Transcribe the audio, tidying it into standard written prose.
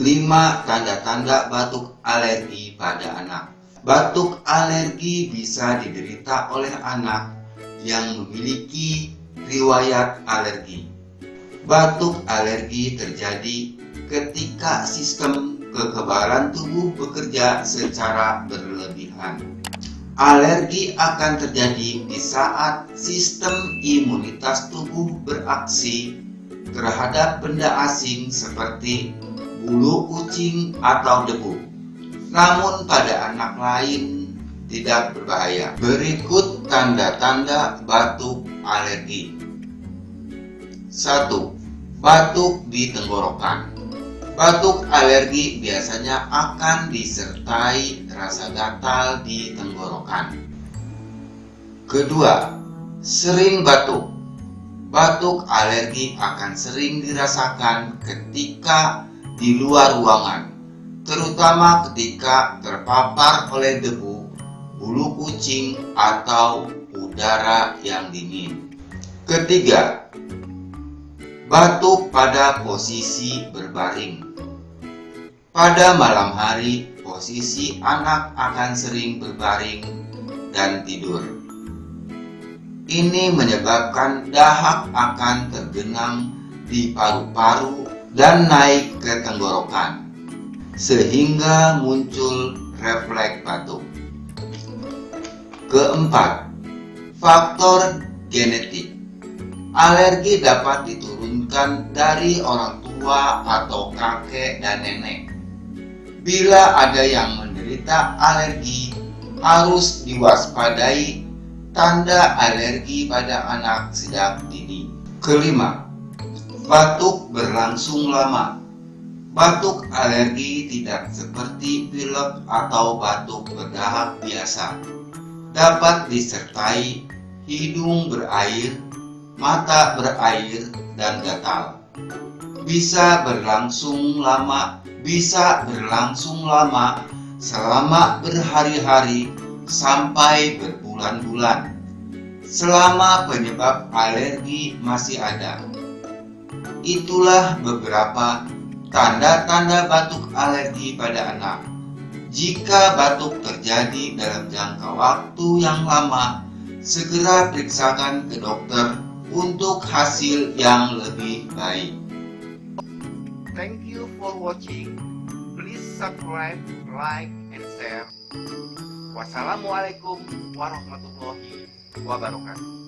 5 tanda-tanda batuk alergi pada anak. Batuk alergi bisa diderita oleh anak yang memiliki riwayat alergi. Batuk alergi terjadi ketika sistem kekebalan tubuh bekerja secara berlebihan. Alergi akan terjadi di saat sistem imunitas tubuh beraksi terhadap benda asing seperti bulu kucing atau debu. Namun pada anak lain tidak berbahaya. Berikut tanda-tanda batuk alergi. 1. Batuk di tenggorokan. Batuk alergi biasanya akan disertai rasa gatal di tenggorokan. Kedua, sering batuk. Batuk alergi akan sering dirasakan ketika di luar ruangan, terutama ketika terpapar oleh debu, bulu kucing, atau udara yang dingin. Ketiga, batuk pada posisi berbaring. Pada malam hari, posisi anak akan sering berbaring dan tidur. Ini menyebabkan dahak akan tergenang di paru-paru dan naik ke tenggorokan, sehingga muncul refleks batuk. Keempat, faktor genetik. Alergi dapat diturunkan dari orang tua atau kakek dan nenek. Bila ada yang menderita alergi, harus diwaspadai tanda alergi pada anak sejak dini. Kelima, batuk berlangsung lama. Batuk alergi tidak seperti pilek atau batuk berdahak biasa. Dapat disertai hidung berair, mata berair, dan gatal. Bisa berlangsung lama selama berhari-hari sampai berbulan-bulan, selama penyebab alergi masih ada. Itulah beberapa tanda-tanda batuk alergi pada anak. Jika batuk terjadi dalam jangka waktu yang lama, segera periksakan ke dokter untuk hasil yang lebih baik. Thank you for watching. Please subscribe, like, and share. Wassalamualaikum warahmatullahi wabarakatuh.